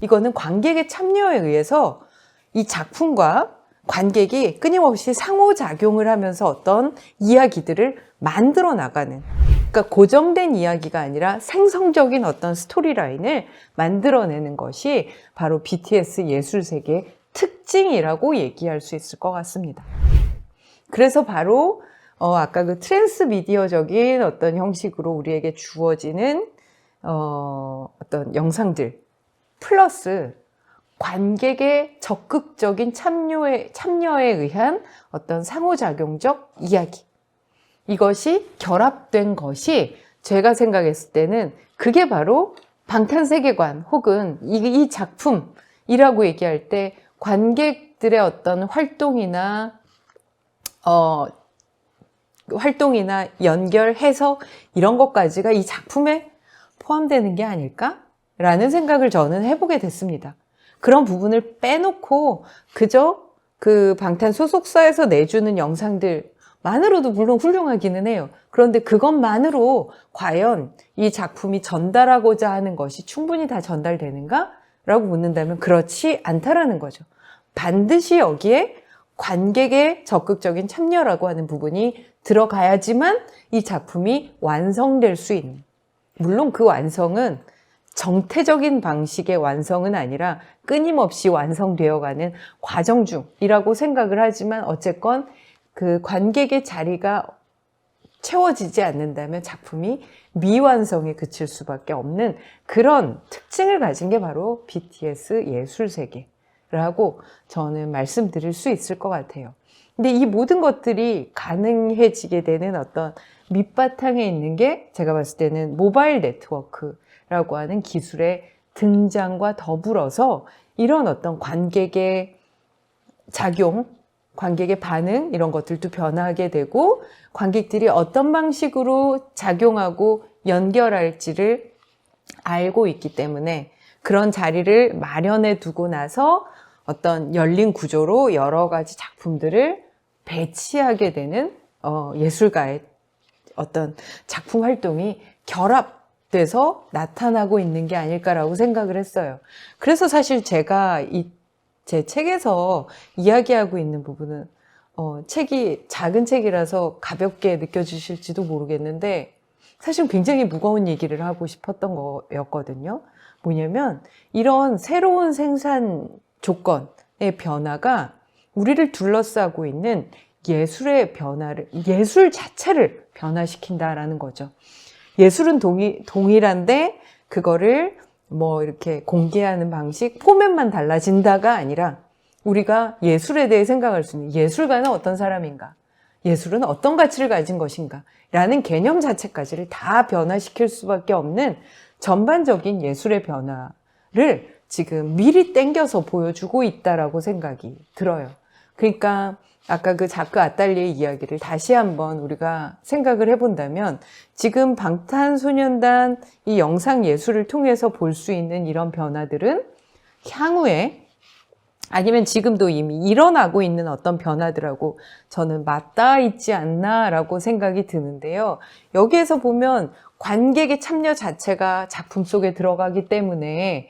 이거는 관객의 참여에 의해서 이 작품과 관객이 끊임없이 상호작용을 하면서 어떤 이야기들을 만들어 나가는, 그러니까 고정된 이야기가 아니라 생성적인 어떤 스토리라인을 만들어내는 것이 바로 BTS 예술세계의 특징이라고 얘기할 수 있을 것 같습니다. 그래서 바로 아까 그 트랜스미디어적인 어떤 형식으로 우리에게 주어지는 어떤 영상들 플러스 관객의 적극적인 참여에 의한 어떤 상호작용적 이야기, 이것이 결합된 것이 제가 생각했을 때는 그게 바로 방탄세계관 혹은 이 작품이라고 얘기할 때 관객들의 어떤 활동이나 연결, 해석 이런 것까지가 이 작품에 포함되는 게 아닐까라는 생각을 저는 해보게 됐습니다. 그런 부분을 빼놓고 그저 그 방탄 소속사에서 내주는 영상들만으로도 물론 훌륭하기는 해요. 그런데 그것만으로 과연 이 작품이 전달하고자 하는 것이 충분히 다 전달되는가? 라고 묻는다면 그렇지 않다라는 거죠. 반드시 여기에 관객의 적극적인 참여라고 하는 부분이 들어가야지만 이 작품이 완성될 수 있는, 물론 그 완성은 정태적인 방식의 완성은 아니라 끊임없이 완성되어가는 과정 중이라고 생각을 하지만 어쨌건 그 관객의 자리가 채워지지 않는다면 작품이 미완성에 그칠 수밖에 없는 그런 특징을 가진 게 바로 BTS 예술세계라고 저는 말씀드릴 수 있을 것 같아요. 근데 이 모든 것들이 가능해지게 되는 어떤 밑바탕에 있는 게 제가 봤을 때는 모바일 네트워크라고 하는 기술의 등장과 더불어서 이런 어떤 관객의 작용, 관객의 반응 이런 것들도 변하게 되고 관객들이 어떤 방식으로 작용하고 연결할지를 알고 있기 때문에 그런 자리를 마련해 두고 나서 어떤 열린 구조로 여러 가지 작품들을 배치하게 되는 예술가의 어떤 작품 활동이 결합돼서 나타나고 있는 게 아닐까라고 생각을 했어요. 그래서 사실 제가 제 책에서 이야기하고 있는 부분은 책이 작은 책이라서 가볍게 느껴지실지도 모르겠는데 사실 굉장히 무거운 얘기를 하고 싶었던 거였거든요. 뭐냐면 이런 새로운 생산 조건의 변화가 우리를 둘러싸고 있는 예술의 변화를, 예술 자체를 변화시킨다라는 거죠. 예술은 동일한데 그거를 뭐 이렇게 공개하는 방식, 포맷만 달라진다가 아니라 우리가 예술에 대해 생각할 수 있는 예술가는 어떤 사람인가, 예술은 어떤 가치를 가진 것인가 라는 개념 자체까지를 다 변화시킬 수밖에 없는 전반적인 예술의 변화를 지금 미리 땡겨서 보여주고 있다라고 생각이 들어요. 그러니까 아까 그 자크 아탈리의 이야기를 다시 한번 우리가 생각을 해본다면 지금 방탄소년단 이 영상 예술을 통해서 볼 수 있는 이런 변화들은 향후에 아니면 지금도 이미 일어나고 있는 어떤 변화들하고 저는 맞닿아 있지 않나라고 생각이 드는데요. 여기에서 보면 관객의 참여 자체가 작품 속에 들어가기 때문에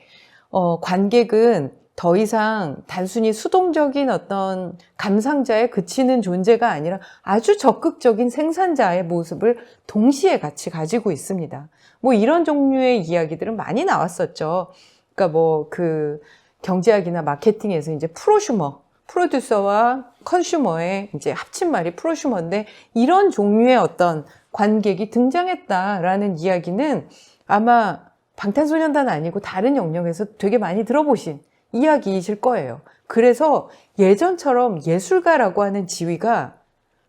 관객은 더 이상 단순히 수동적인 어떤 감상자에 그치는 존재가 아니라 아주 적극적인 생산자의 모습을 동시에 같이 가지고 있습니다. 뭐 이런 종류의 이야기들은 많이 나왔었죠. 그러니까 뭐 그 경제학이나 마케팅에서 이제 프로듀서와 컨슈머의 이제 합친 말이 프로슈머인데 이런 종류의 어떤 관객이 등장했다라는 이야기는 아마 방탄소년단 아니고 다른 영역에서 되게 많이 들어보신 이야기이실 거예요. 그래서 예전처럼 예술가라고 하는 지위가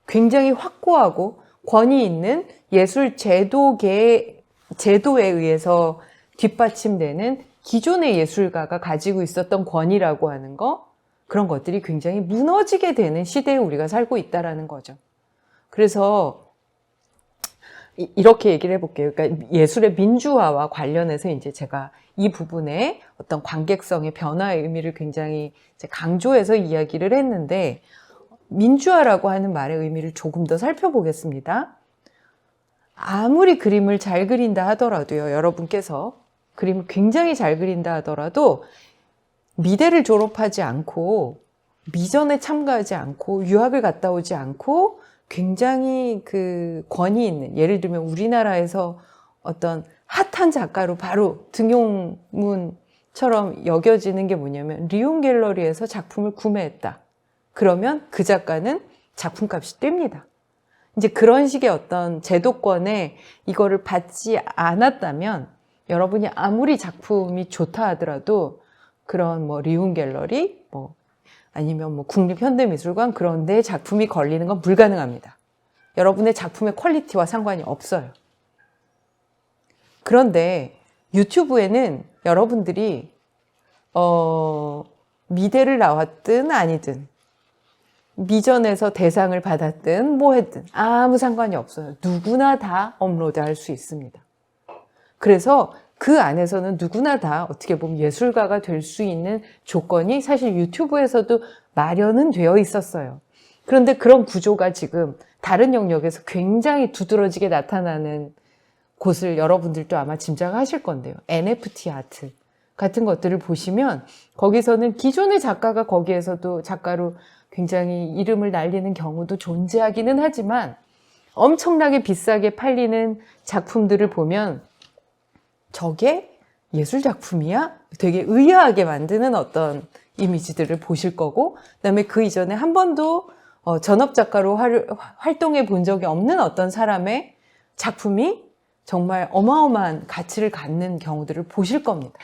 굉장히 확고하고 권위 있는 예술 제도에 의해서 뒷받침되는 기존의 예술가가 가지고 있었던 권위라고 하는 거, 그런 것들이 굉장히 무너지게 되는 시대에 우리가 살고 있다라는 거죠. 그래서 이렇게 얘기를 해볼게요. 그러니까 예술의 민주화와 관련해서 이제 제가 이 부분에 어떤 관객성의 변화의 의미를 굉장히 강조해서 이야기를 했는데, 민주화라고 하는 말의 의미를 조금 더 살펴보겠습니다. 아무리 그림을 잘 그린다 하더라도요, 여러분께서 그림을 굉장히 잘 그린다 하더라도 미대를 졸업하지 않고 미전에 참가하지 않고 유학을 갔다 오지 않고 굉장히 그 권위 있는, 예를 들면 우리나라에서 어떤 핫한 작가로 바로 등용문처럼 여겨지는 게 뭐냐면 리온 갤러리에서 작품을 구매했다. 그러면 그 작가는 작품값이 뜁니다. 이제 그런 식의 어떤 제도권에 이거를 받지 않았다면 여러분이 아무리 작품이 좋다 하더라도 그런 뭐 리온 갤러리, 뭐 아니면 뭐 국립현대미술관 그런 데 작품이 걸리는 건 불가능합니다. 여러분의 작품의 퀄리티와 상관이 없어요. 그런데 유튜브에는 여러분들이 미대를 나왔든 아니든 미전에서 대상을 받았든 뭐 했든 아무 상관이 없어요. 누구나 다 업로드할 수 있습니다. 그래서 그 안에서는 누구나 다 어떻게 보면 예술가가 될 수 있는 조건이 사실 유튜브에서도 마련은 되어 있었어요. 그런데 그런 구조가 지금 다른 영역에서 굉장히 두드러지게 나타나는 곳을 여러분들도 아마 짐작하실 건데요. NFT 아트 같은 것들을 보시면 거기서는 기존의 작가가 거기에서도 작가로 굉장히 이름을 날리는 경우도 존재하기는 하지만 엄청나게 비싸게 팔리는 작품들을 보면 저게 예술 작품이야? 되게 의아하게 만드는 어떤 이미지들을 보실 거고, 그다음에 그 이전에 한 번도 전업 작가로 활동해 본 적이 없는 어떤 사람의 작품이 정말 어마어마한 가치를 갖는 경우들을 보실 겁니다.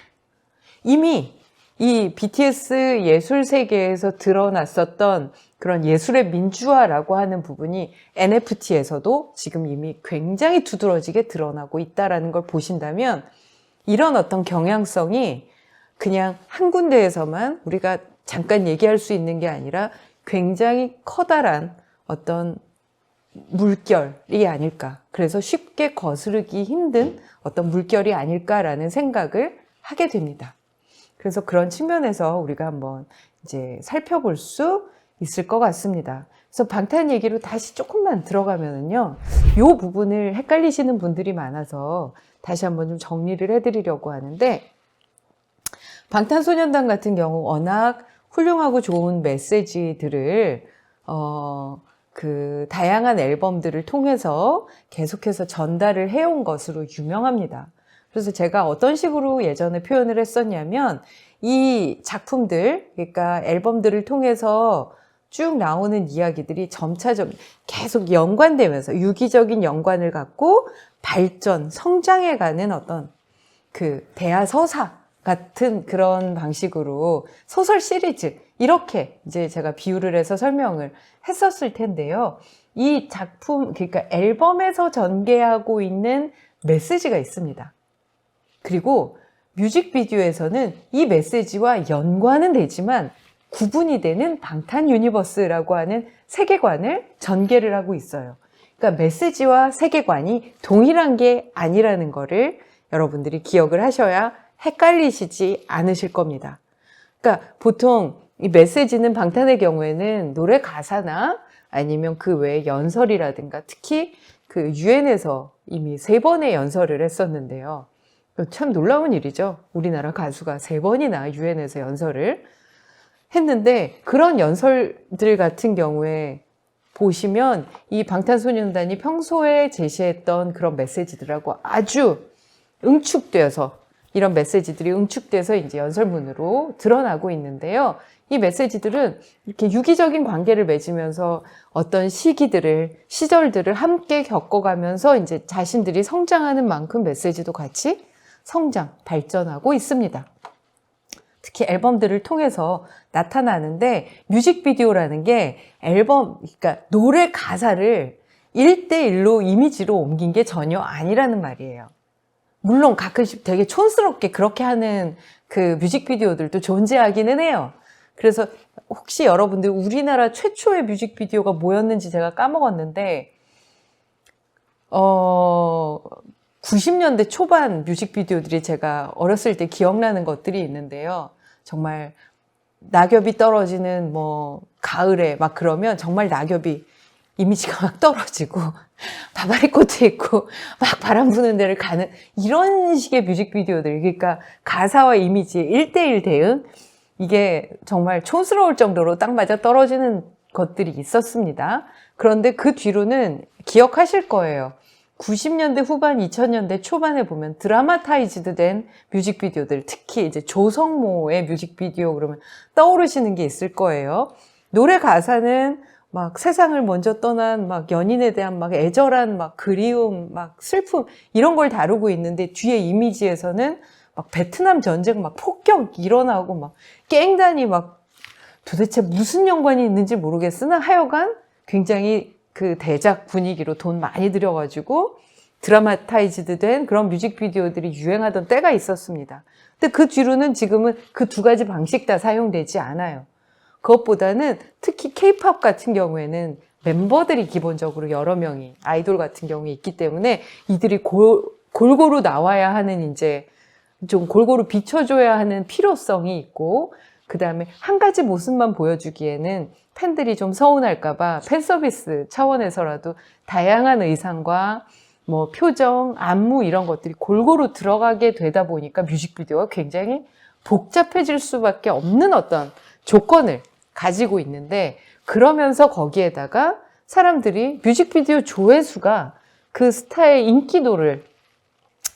이미 이 BTS 예술 세계에서 드러났었던 그런 예술의 민주화라고 하는 부분이 NFT에서도 지금 이미 굉장히 두드러지게 드러나고 있다는 걸 보신다면 이런 어떤 경향성이 그냥 한 군데에서만 우리가 잠깐 얘기할 수 있는 게 아니라 굉장히 커다란 어떤 물결이 아닐까. 그래서 쉽게 거스르기 힘든 어떤 물결이 아닐까라는 생각을 하게 됩니다. 그래서 그런 측면에서 우리가 한번 이제 살펴볼 수 있을 것 같습니다. 그래서 방탄 얘기로 다시 조금만 들어가면은요, 이 부분을 헷갈리시는 분들이 많아서 다시 한번 좀 정리를 해드리려고 하는데, 방탄소년단 같은 경우 워낙 훌륭하고 좋은 메시지들을 그 다양한 앨범들을 통해서 계속해서 전달을 해온 것으로 유명합니다. 그래서 제가 어떤 식으로 예전에 표현을 했었냐면 이 작품들, 그러니까 앨범들을 통해서 쭉 나오는 이야기들이 점차점 계속 연관되면서 유기적인 연관을 갖고 발전, 성장해가는 어떤 그 대하서사 같은 그런 방식으로 소설 시리즈, 이렇게 이제 제가 비유를 해서 설명을 했었을 텐데요. 이 작품, 그러니까 앨범에서 전개하고 있는 메시지가 있습니다. 그리고 뮤직비디오에서는 이 메시지와 연관은 되지만 구분이 되는 방탄 유니버스라고 하는 세계관을 전개를 하고 있어요. 그러니까 메시지와 세계관이 동일한 게 아니라는 거를 여러분들이 기억을 하셔야 헷갈리시지 않으실 겁니다. 그러니까 보통 이 메시지는 방탄의 경우에는 노래 가사나 아니면 그 외에 연설이라든가 특히 그 유엔에서 이미 3번의 연설을 했었는데요. 참 놀라운 일이죠. 우리나라 가수가 3번이나 유엔에서 연설을 했는데 그런 연설들 같은 경우에 보시면 이 방탄소년단이 평소에 제시했던 그런 메시지들하고 아주 응축되어서 이런 메시지들이 응축돼서 이제 연설문으로 드러나고 있는데요. 이 메시지들은 이렇게 유기적인 관계를 맺으면서 어떤 시절들을 함께 겪어가면서 이제 자신들이 성장하는 만큼 메시지도 같이 성장, 발전하고 있습니다. 특히 앨범들을 통해서 나타나는데 뮤직비디오라는 게 앨범, 그러니까 노래 가사를 1대1로 이미지로 옮긴 게 전혀 아니라는 말이에요. 물론 가끔씩 되게 촌스럽게 그렇게 하는 그 뮤직비디오들도 존재하기는 해요. 그래서 혹시 여러분들 우리나라 최초의 뮤직비디오가 뭐였는지 제가 까먹었는데 90년대 초반 뮤직비디오들이 제가 어렸을 때 기억나는 것들이 있는데요. 정말 낙엽이 떨어지는 뭐 가을에 막 그러면 정말 낙엽이 이미지가 막 떨어지고 바바리 코트 입고 막 바람 부는 데를 가는 이런 식의 뮤직비디오들, 그러니까 가사와 이미지의 1대1 대응, 이게 정말 촌스러울 정도로 딱 맞아 떨어지는 것들이 있었습니다. 그런데 그 뒤로는 기억하실 거예요. 90년대 후반, 2000년대 초반에 보면 드라마타이즈드 된 뮤직비디오들, 특히 이제 조성모의 뮤직비디오 그러면 떠오르시는 게 있을 거예요. 노래 가사는 막 세상을 먼저 떠난 막 연인에 대한 막 애절한 막 그리움, 막 슬픔 이런 걸 다루고 있는데 뒤에 이미지에서는 막 베트남 전쟁 막 폭격 일어나고 막 갱단이 막 도대체 무슨 연관이 있는지 모르겠으나 하여간 굉장히 그 대작 분위기로 돈 많이 들여가지고 드라마타이즈드 된 그런 뮤직비디오들이 유행하던 때가 있었습니다. 근데 그 뒤로는 지금은 그 두 가지 방식 다 사용되지 않아요. 그것보다는 특히 K-팝 같은 경우에는 멤버들이 기본적으로 여러 명이 아이돌 같은 경우에 있기 때문에 이들이 골고루 나와야 하는 이제 좀 골고루 비춰줘야 하는 필요성이 있고 그 다음에 한 가지 모습만 보여주기에는 팬들이 좀 서운할까봐 팬 서비스 차원에서라도 다양한 의상과 뭐 표정, 안무 이런 것들이 골고루 들어가게 되다 보니까 뮤직비디오가 굉장히 복잡해질 수밖에 없는 어떤 조건을 가지고 있는데 그러면서 거기에다가 사람들이 뮤직비디오 조회수가 그 스타의 인기도를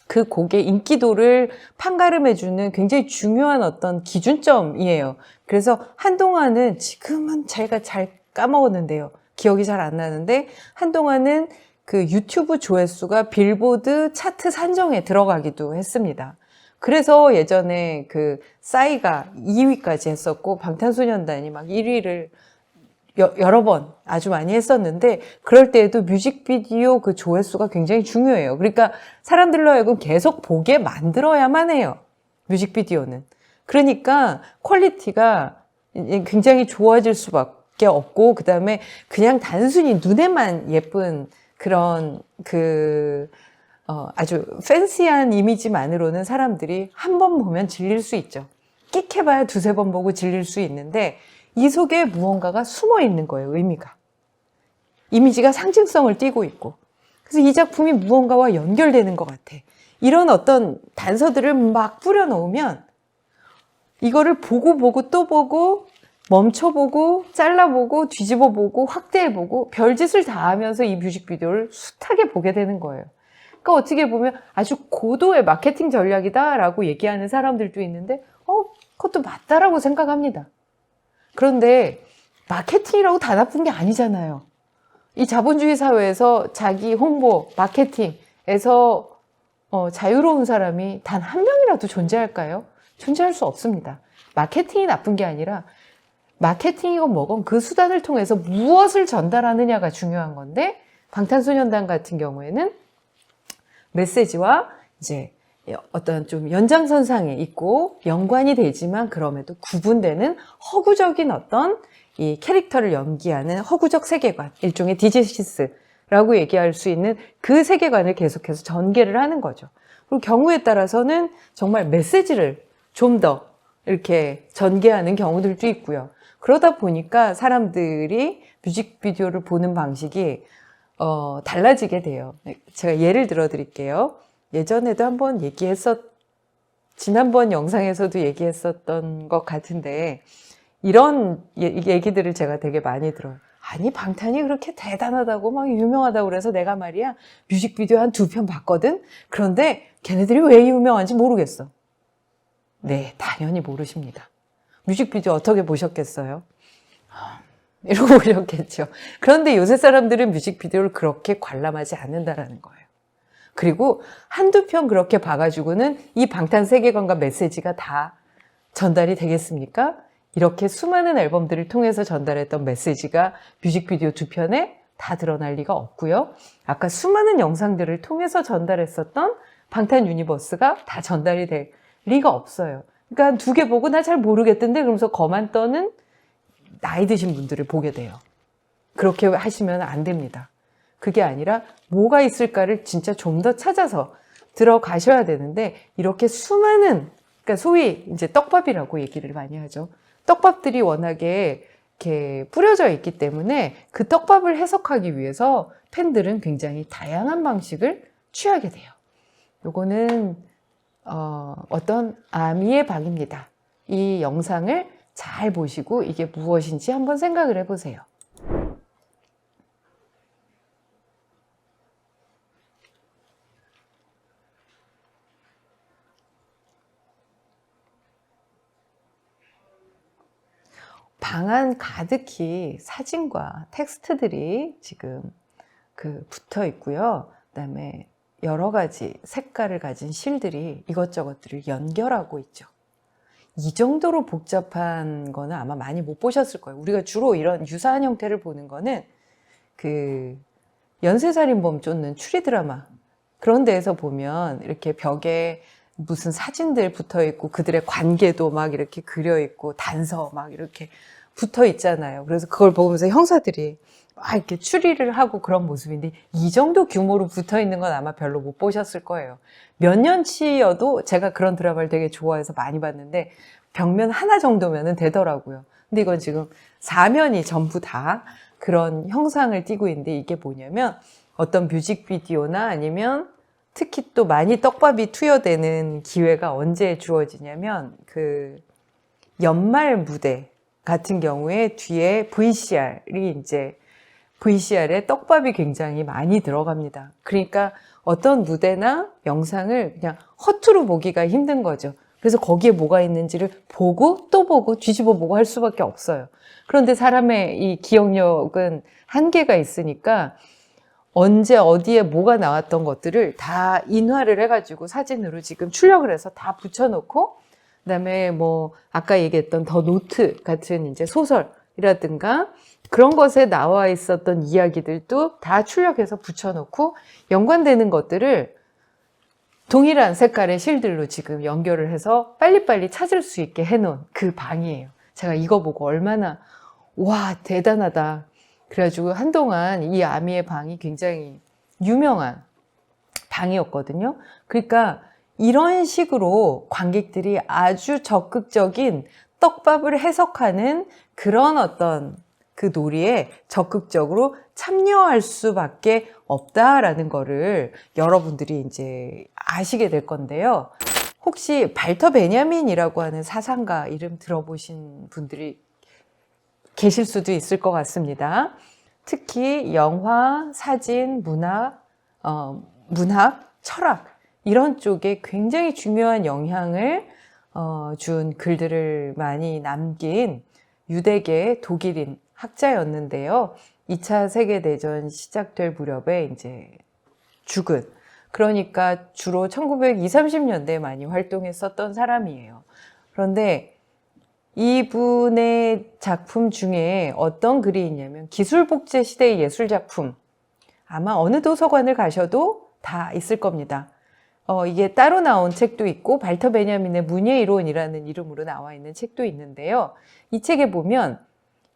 그 곡의 인기도를 판가름해주는 굉장히 중요한 어떤 기준점이에요. 그래서 한동안은 지금은 제가 잘 까먹었는데요. 기억이 잘 안 나는데 한동안은 그 유튜브 조회수가 빌보드 차트 산정에 들어가기도 했습니다. 그래서 예전에 그 싸이가 2위까지 했었고 방탄소년단이 막 1위를 여러 번 아주 많이 했었는데 그럴 때에도 뮤직비디오 그 조회수가 굉장히 중요해요. 그러니까 사람들로 하여금 계속 보게 만들어야만 해요. 뮤직비디오는. 그러니까 퀄리티가 굉장히 좋아질 수밖에 없고 그 다음에 그냥 단순히 눈에만 예쁜 그런 아주 팬시한 이미지만으로는 사람들이 한 번 보면 질릴 수 있죠. 끽해봐야 두세 번 보고 질릴 수 있는데 이 속에 무언가가 숨어 있는 거예요, 의미가. 이미지가 상징성을 띠고 있고. 그래서 이 작품이 무언가와 연결되는 것 같아. 이런 어떤 단서들을 막 뿌려놓으면 이거를 보고 또 보고 멈춰보고 잘라보고 뒤집어보고 확대해보고 별짓을 다 하면서 이 뮤직비디오를 숱하게 보게 되는 거예요. 그러니까 어떻게 보면 아주 고도의 마케팅 전략이다라고 얘기하는 사람들도 있는데 그것도 맞다라고 생각합니다. 그런데 마케팅이라고 다 나쁜 게 아니잖아요. 이 자본주의 사회에서 자기 홍보, 마케팅에서 자유로운 사람이 단 한 명이라도 존재할까요? 존재할 수 없습니다. 마케팅이 나쁜 게 아니라 마케팅이건 뭐건 그 수단을 통해서 무엇을 전달하느냐가 중요한 건데 방탄소년단 같은 경우에는 메시지와 이제 어떤 좀 연장선상에 있고 연관이 되지만 그럼에도 구분되는 허구적인 어떤 이 캐릭터를 연기하는 허구적 세계관, 일종의 디제시스라고 얘기할 수 있는 그 세계관을 계속해서 전개를 하는 거죠. 그리고 경우에 따라서는 정말 메시지를 좀 더 이렇게 전개하는 경우들도 있고요. 그러다 보니까 사람들이 뮤직비디오를 보는 방식이 달라지게 돼요. 제가 예를 들어 드릴게요. 예전에도 한번 지난번 영상에서도 얘기했었던 것 같은데, 이런 얘기들을 제가 되게 많이 들어요. 아니, 방탄이 그렇게 대단하다고 막 유명하다고 그래서 내가 말이야, 뮤직비디오 한 2편 봤거든? 그런데 걔네들이 왜 유명한지 모르겠어. 네, 당연히 모르십니다. 뮤직비디오 어떻게 보셨겠어요? 이러고 보셨겠죠. 그런데 요새 사람들은 뮤직비디오를 그렇게 관람하지 않는다라는 거예요. 그리고 한두 편 그렇게 봐가지고는 이 방탄 세계관과 메시지가 다 전달이 되겠습니까? 이렇게 수많은 앨범들을 통해서 전달했던 메시지가 뮤직비디오 2편에 다 드러날 리가 없고요. 아까 수많은 영상들을 통해서 전달했었던 방탄 유니버스가 다 전달이 될 리가 없어요. 그러니까 2개 보고 나 잘 모르겠던데 그러면서 거만 떠는 나이 드신 분들을 보게 돼요. 그렇게 하시면 안 됩니다. 그게 아니라 뭐가 있을까를 진짜 좀 더 찾아서 들어가셔야 되는데 이렇게 수많은, 그러니까 소위 이제 떡밥이라고 얘기를 많이 하죠. 떡밥들이 워낙에 이렇게 뿌려져 있기 때문에 그 떡밥을 해석하기 위해서 팬들은 굉장히 다양한 방식을 취하게 돼요. 요거는 어떤 아미의 방입니다. 이 영상을 잘 보시고 이게 무엇인지 한번 생각을 해보세요. 방 안 가득히 사진과 텍스트들이 지금 붙어 있고요. 그다음에 여러 가지 색깔을 가진 실들이 이것저것들을 연결하고 있죠. 이 정도로 복잡한 거는 아마 많이 못 보셨을 거예요. 우리가 주로 이런 유사한 형태를 보는 거는 연쇄살인범 쫓는 추리 드라마 그런 데에서 보면 이렇게 벽에 무슨 사진들 붙어 있고 그들의 관계도 막 이렇게 그려 있고 단서 막 이렇게 붙어 있잖아요. 그래서 그걸 보면서 형사들이 막 이렇게 추리를 하고 그런 모습인데 이 정도 규모로 붙어 있는 건 아마 별로 못 보셨을 거예요. 몇 년치여도 제가 그런 드라마를 되게 좋아해서 많이 봤는데 벽면 하나 정도면은 되더라고요. 근데 이건 지금 4면이 전부 다 그런 형상을 띠고 있는데 이게 뭐냐면 어떤 뮤직비디오나 아니면 특히 또 많이 떡밥이 투여되는 기회가 언제 주어지냐면 연말 무대 같은 경우에 뒤에 VCR에 떡밥이 굉장히 많이 들어갑니다. 그러니까 어떤 무대나 영상을 그냥 허투루 보기가 힘든 거죠. 그래서 거기에 뭐가 있는지를 보고 또 보고 뒤집어 보고 할 수밖에 없어요. 그런데 사람의 이 기억력은 한계가 있으니까 언제 어디에 뭐가 나왔던 것들을 다 인화를 해가지고 사진으로 지금 출력을 해서 다 붙여놓고 그다음에 뭐 아까 얘기했던 더 노트 같은 이제 소설이라든가 그런 것에 나와 있었던 이야기들도 다 출력해서 붙여놓고 연관되는 것들을 동일한 색깔의 실들로 지금 연결을 해서 빨리빨리 찾을 수 있게 해놓은 그 방이에요. 제가 이거 보고 얼마나 와 대단하다. 그래가지고 한동안 이 아미의 방이 굉장히 유명한 방이었거든요. 그러니까 이런 식으로 관객들이 아주 적극적인 떡밥을 해석하는 그런 어떤 그 놀이에 적극적으로 참여할 수밖에 없다라는 거를 여러분들이 이제 아시게 될 건데요. 혹시 발터 베냐민이라고 하는 사상가 이름 들어보신 분들이 계실 수도 있을 것 같습니다. 특히 영화, 사진, 문학, 철학 이런 쪽에 굉장히 중요한 영향을 준 글들을 많이 남긴 유대계 독일인 학자였는데요. 2차 세계대전 시작될 무렵에 이제 죽은, 그러니까 주로 1920, 30년대에 많이 활동했었던 사람이에요. 그런데 이분의 작품 중에 어떤 글이 있냐면 기술복제 시대의 예술작품, 아마 어느 도서관을 가셔도 다 있을 겁니다. 이게 따로 나온 책도 있고 발터 베냐민의 문예 이론이라는 이름으로 나와 있는 책도 있는데요. 이 책에 보면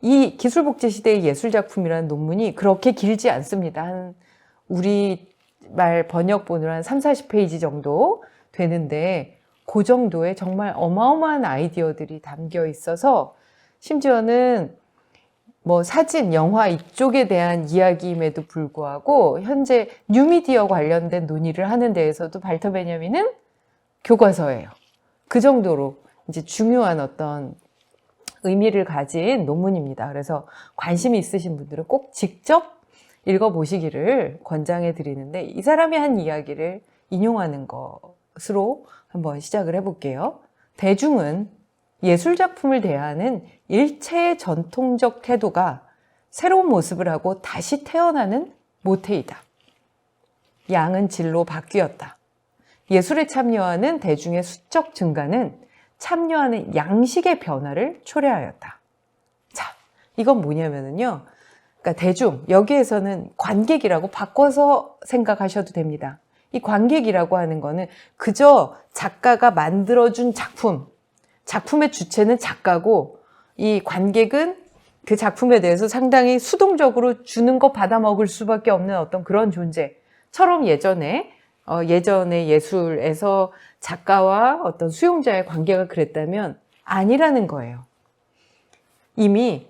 이 기술복제 시대의 예술작품이라는 논문이 그렇게 길지 않습니다. 우리말 번역본으로 한 3, 40페이지 정도 되는데 그 정도의 정말 어마어마한 아이디어들이 담겨 있어서 심지어는 뭐 사진, 영화 이쪽에 대한 이야기임에도 불구하고 현재 뉴미디어 관련된 논의를 하는 데에서도 발터 베냐민은 교과서예요. 그 정도로 이제 중요한 어떤 의미를 가진 논문입니다. 그래서 관심이 있으신 분들은 꼭 직접 읽어보시기를 권장해 드리는데 이 사람이 한 이야기를 인용하는 것으로 한번 시작을 해볼게요. 대중은 예술작품을 대하는 일체의 전통적 태도가 새로운 모습을 하고 다시 태어나는 모태이다. 양은 질로 바뀌었다. 예술에 참여하는 대중의 수적 증가는 참여하는 양식의 변화를 초래하였다. 자, 이건 뭐냐면요. 그러니까 대중, 여기에서는 관객이라고 바꿔서 생각하셔도 됩니다. 이 관객이라고 하는 거는 그저 작가가 만들어준 작품의 주체는 작가고 이 관객은 그 작품에 대해서 상당히 수동적으로 주는 거 받아 먹을 수밖에 없는 어떤 그런 존재처럼 예전에 예술에서 작가와 어떤 수용자의 관계가 그랬다면 아니라는 거예요. 이미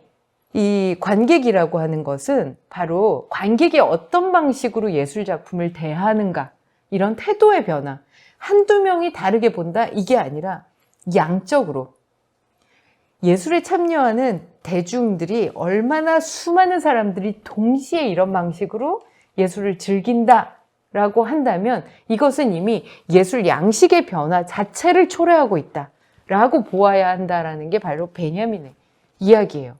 이 관객이라고 하는 것은 바로 관객이 어떤 방식으로 예술작품을 대하는가 이런 태도의 변화, 한두 명이 다르게 본다 이게 아니라 양적으로 예술에 참여하는 대중들이 얼마나 수많은 사람들이 동시에 이런 방식으로 예술을 즐긴다라고 한다면 이것은 이미 예술 양식의 변화 자체를 초래하고 있다라고 보아야 한다라는 게 바로 베냐민의 이야기예요.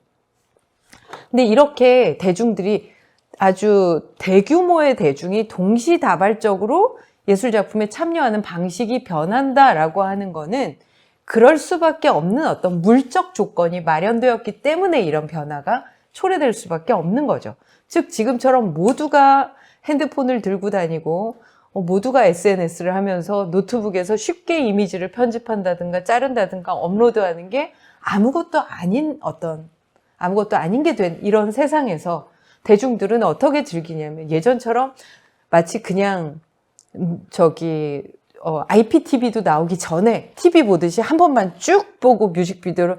근데 이렇게 대중들이 아주 대규모의 대중이 동시다발적으로 예술작품에 참여하는 방식이 변한다라고 하는 거는 그럴 수밖에 없는 어떤 물적 조건이 마련되었기 때문에 이런 변화가 초래될 수밖에 없는 거죠. 즉 지금처럼 모두가 핸드폰을 들고 다니고 모두가 SNS를 하면서 노트북에서 쉽게 이미지를 편집한다든가 자른다든가 업로드하는 게 아무것도 아닌 게 된 이런 세상에서 대중들은 어떻게 즐기냐면 예전처럼 마치 그냥 IPTV도 나오기 전에 TV 보듯이 한 번만 쭉 보고 뮤직비디오를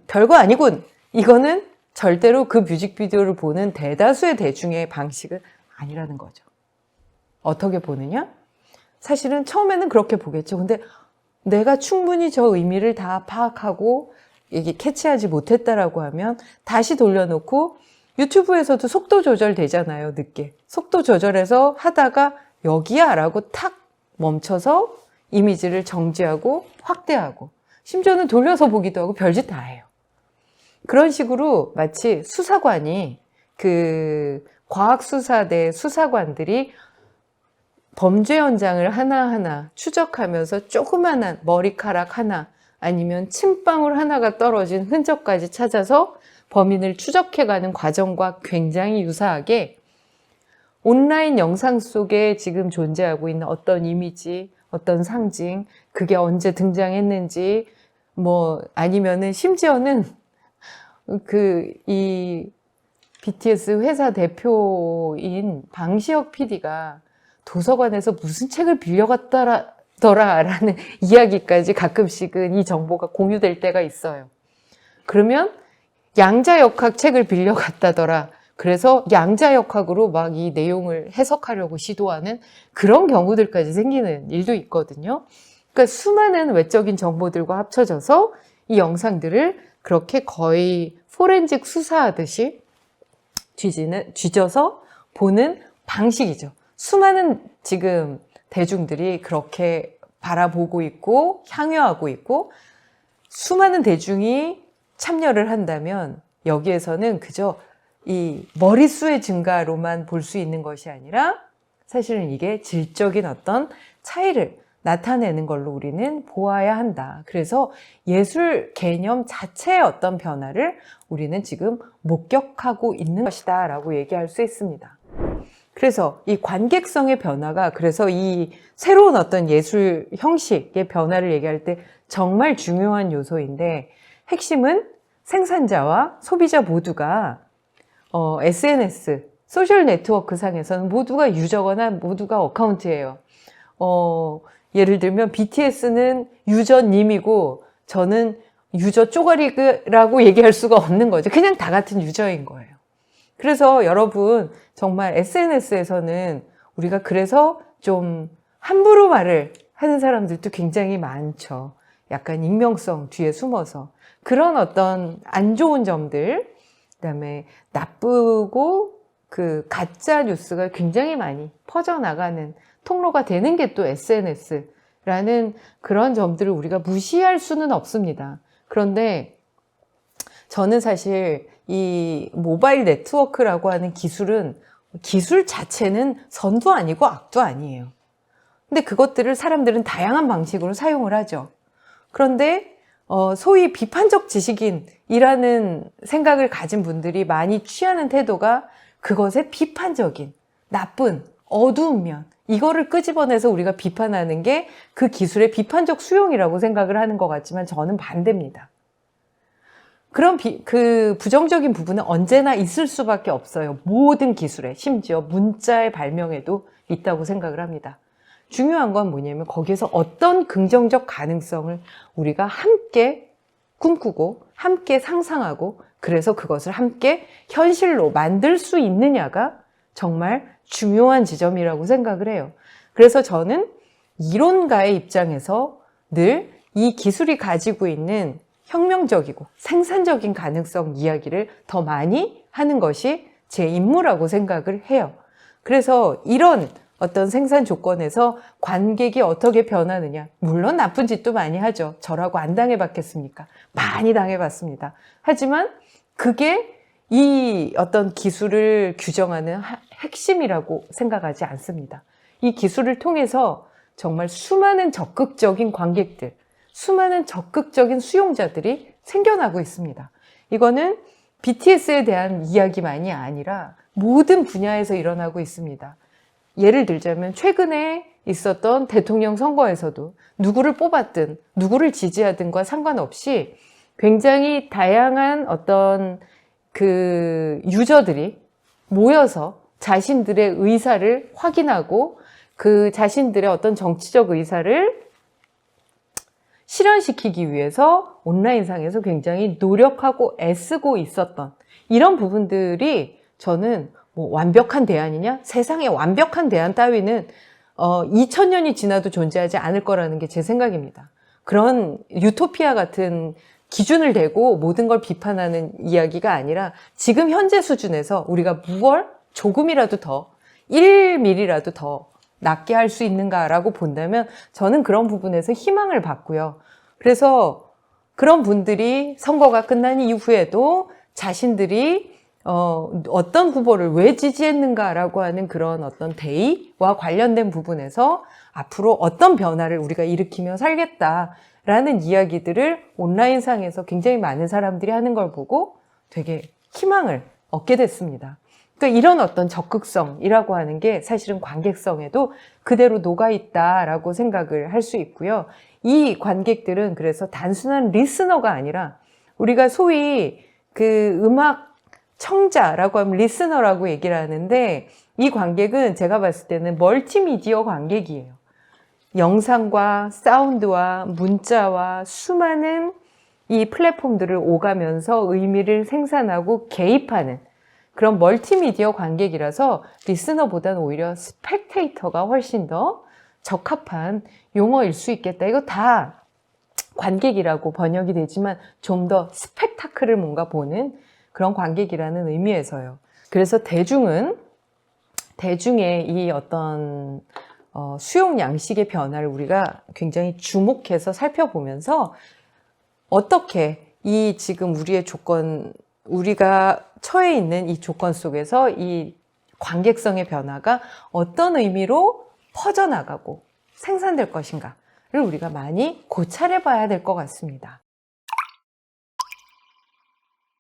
별거 아니군. 이거는 절대로 그 뮤직비디오를 보는 대다수의 대중의 방식은 아니라는 거죠. 어떻게 보느냐? 사실은 처음에는 그렇게 보겠죠. 근데 내가 충분히 저 의미를 다 파악하고 이게 캐치하지 못했다라고 하면 다시 돌려놓고 유튜브에서도 속도 조절 되잖아요. 늦게. 속도 조절해서 하다가 여기야 라고 탁 멈춰서 이미지를 정지하고 확대하고 심지어는 돌려서 보기도 하고 별짓 다 해요. 그런 식으로 마치 수사관이 과학수사대 수사관들이 범죄 현장을 하나하나 추적하면서 조그만한 머리카락 하나 아니면 침방울 하나가 떨어진 흔적까지 찾아서 범인을 추적해가는 과정과 굉장히 유사하게 온라인 영상 속에 지금 존재하고 있는 어떤 이미지, 어떤 상징, 그게 언제 등장했는지, 아니면은 심지어는 이 BTS 회사 대표인 방시혁 PD가 도서관에서 무슨 책을 빌려갔더라라는 이야기까지 가끔씩은 이 정보가 공유될 때가 있어요. 그러면 양자역학 책을 빌려갔다더라. 그래서 양자역학으로 막 이 내용을 해석하려고 시도하는 그런 경우들까지 생기는 일도 있거든요. 그러니까 수많은 외적인 정보들과 합쳐져서 이 영상들을 그렇게 거의 포렌식 수사하듯이 뒤져서 보는 방식이죠. 수많은 지금 대중들이 그렇게 바라보고 있고 향유하고 있고 수많은 대중이 참여를 한다면 여기에서는 그저 이 머릿수의 증가로만 볼 수 있는 것이 아니라 사실은 이게 질적인 어떤 차이를 나타내는 걸로 우리는 보아야 한다. 그래서 예술 개념 자체의 어떤 변화를 우리는 지금 목격하고 있는 것이다 라고 얘기할 수 있습니다. 그래서 이 관객성의 변화가 그래서 이 새로운 어떤 예술 형식의 변화를 얘기할 때 정말 중요한 요소인데 핵심은 생산자와 소비자 모두가 SNS, 소셜 네트워크 상에서는 모두가 유저거나 모두가 어카운트예요. 예를 들면 BTS는 유저님이고 저는 유저 쪼가리라고 얘기할 수가 없는 거죠. 그냥 다 같은 유저인 거예요. 그래서 여러분 정말 SNS에서는 우리가 그래서 좀 함부로 말을 하는 사람들도 굉장히 많죠. 약간 익명성 뒤에 숨어서 그런 어떤 안 좋은 점들, 그다음에 나쁘고 가짜 뉴스가 굉장히 많이 퍼져나가는 통로가 되는 게 또 SNS라는 그런 점들을 우리가 무시할 수는 없습니다. 그런데 저는 사실 이 모바일 네트워크라고 하는 기술 자체는 선도 아니고 악도 아니에요. 근데 그것들을 사람들은 다양한 방식으로 사용을 하죠. 그런데 소위 비판적 지식인이라는 생각을 가진 분들이 많이 취하는 태도가 그것의 비판적인, 나쁜, 어두운 면, 이거를 끄집어내서 우리가 비판하는 게 그 기술의 비판적 수용이라고 생각을 하는 것 같지만 저는 반대입니다. 그런 부정적인 부분은 언제나 있을 수밖에 없어요. 모든 기술에, 심지어 문자의 발명에도 있다고 생각을 합니다. 중요한 건 뭐냐면 거기에서 어떤 긍정적 가능성을 우리가 함께 꿈꾸고 함께 상상하고 그래서 그것을 함께 현실로 만들 수 있느냐가 정말 중요한 지점이라고 생각을 해요. 그래서 저는 이론가의 입장에서 늘 이 기술이 가지고 있는 혁명적이고 생산적인 가능성 이야기를 더 많이 하는 것이 제 임무라고 생각을 해요. 그래서 이런 어떤 생산 조건에서 관객이 어떻게 변하느냐. 물론 나쁜 짓도 많이 하죠. 저라고 안 당해봤겠습니까? 많이 당해봤습니다. 하지만 그게 이 어떤 기술을 규정하는 핵심이라고 생각하지 않습니다. 이 기술을 통해서 정말 수많은 적극적인 관객들, 수많은 적극적인 수용자들이 생겨나고 있습니다. 이거는 BTS에 대한 이야기만이 아니라 모든 분야에서 일어나고 있습니다. 예를 들자면 최근에 있었던 대통령 선거에서도 누구를 뽑았든 누구를 지지하든과 상관없이 굉장히 다양한 어떤 그 유저들이 모여서 자신들의 의사를 확인하고 그 자신들의 어떤 정치적 의사를 실현시키기 위해서 온라인상에서 굉장히 노력하고 애쓰고 있었던 이런 부분들이 저는 뭐 완벽한 대안이냐? 세상에 완벽한 대안 따위는 2000년이 지나도 존재하지 않을 거라는 게 제 생각입니다. 그런 유토피아 같은 기준을 대고 모든 걸 비판하는 이야기가 아니라 지금 현재 수준에서 우리가 무얼 조금이라도 더 1mm라도 더 낫게 할 수 있는가라고 본다면 저는 그런 부분에서 희망을 받고요. 그래서 그런 분들이 선거가 끝난 이후에도 자신들이 어떤 후보를 왜 지지했는가라고 하는 그런 어떤 대의와 관련된 부분에서 앞으로 어떤 변화를 우리가 일으키며 살겠다라는 이야기들을 온라인상에서 굉장히 많은 사람들이 하는 걸 보고 되게 희망을 얻게 됐습니다. 그러니까 이런 어떤 적극성이라고 하는 게 사실은 관객성에도 그대로 녹아있다라고 생각을 할 수 있고요. 이 관객들은 그래서 단순한 리스너가 아니라 우리가 소위 그 음악 청자라고 하면 리스너라고 얘기를 하는데 이 관객은 제가 봤을 때는 멀티미디어 관객이에요. 영상과 사운드와 문자와 수많은 이 플랫폼들을 오가면서 의미를 생산하고 개입하는 그런 멀티미디어 관객이라서 리스너보다는 오히려 스펙테이터가 훨씬 더 적합한 용어일 수 있겠다. 이거 다 관객이라고 번역이 되지만 좀 더 스펙타클을 뭔가 보는 그런 관객이라는 의미에서요. 그래서 대중의 이 어떤 수용 양식의 변화를 우리가 굉장히 주목해서 살펴보면서 어떻게 이 지금 우리의 조건, 우리가 처해 있는 이 조건 속에서 이 관객성의 변화가 어떤 의미로 퍼져나가고 생산될 것인가를 우리가 많이 고찰해 봐야 될 것 같습니다.